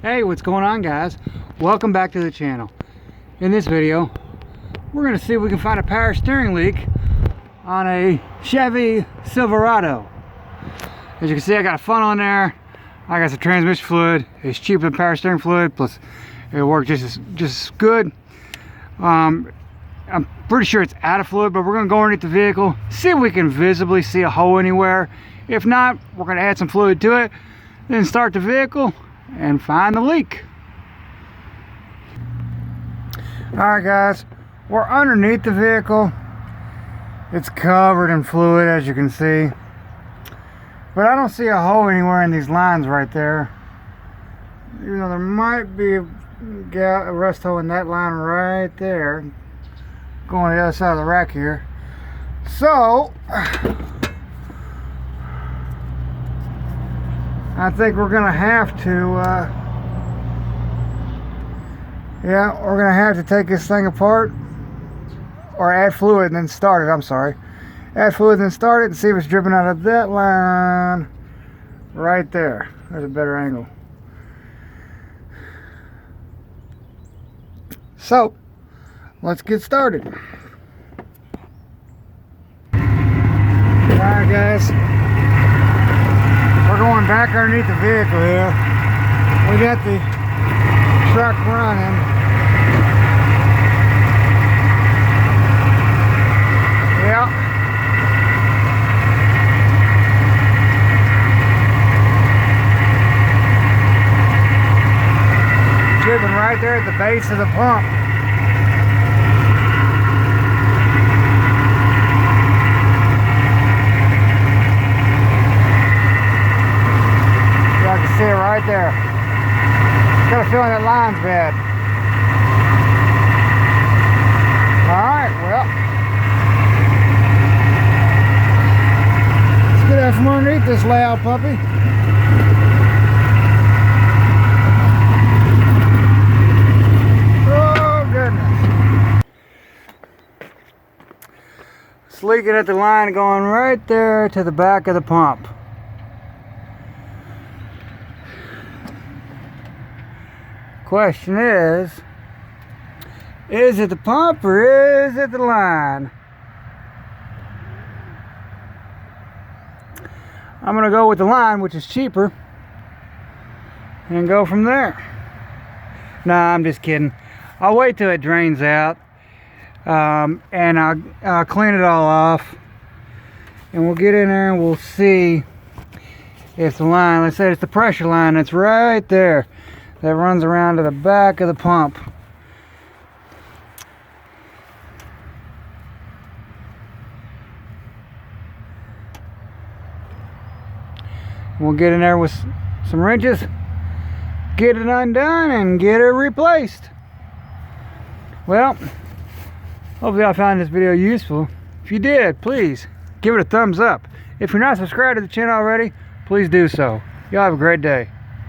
Hey, what's going on, guys? Welcome back to the channel. In this video, we're going to see if we can find a power steering leak on a Chevy Silverado. As you can see, I got a funnel in there. I got some transmission fluid. It's cheaper than power steering fluid, plus it'll work just as good. I'm pretty sure it's out of fluid, but we're going to go underneath the vehicle, see if we can visibly see a hole anywhere. If not, we're going to add some fluid to it, then start the vehicle and find the leak. Alright guys, we're underneath the vehicle. It's covered in fluid, as you can see, but I don't see a hole anywhere in these lines right there. Even though there might be a rust hole in that line right there, going to the other side of the rack here. So I think we're gonna have to we're gonna have to take this thing apart, or add fluid and then start it. I'm sorry, add fluid and then start it and see if it's dripping out of that line right there. There's a better angle. So let's get started. Alright guys, we're going back underneath the vehicle here. We got the truck running. Yep. Dripping right there at the base of the pump. I can see it right there. Got a feeling that line's bad. Alright, well, let's get out from underneath this loud puppy. Oh goodness. It's leaking at the line going right there to the back of the pump. Question is it the pump or is it the line? I'm gonna go with the line, which is cheaper, and go from there. Nah, I'm just kidding. I'll wait till it drains out, and I'll clean it all off, and we'll get in there and we'll see if the line, let's say it's the pressure line that's right there, that runs around to the back of the pump. We'll get in there with some wrenches, get it undone, and get it replaced. Well, hopefully I found this video useful. If you did, please give it a thumbs up. If you're not subscribed to the channel already, please do so. Y'all have a great day.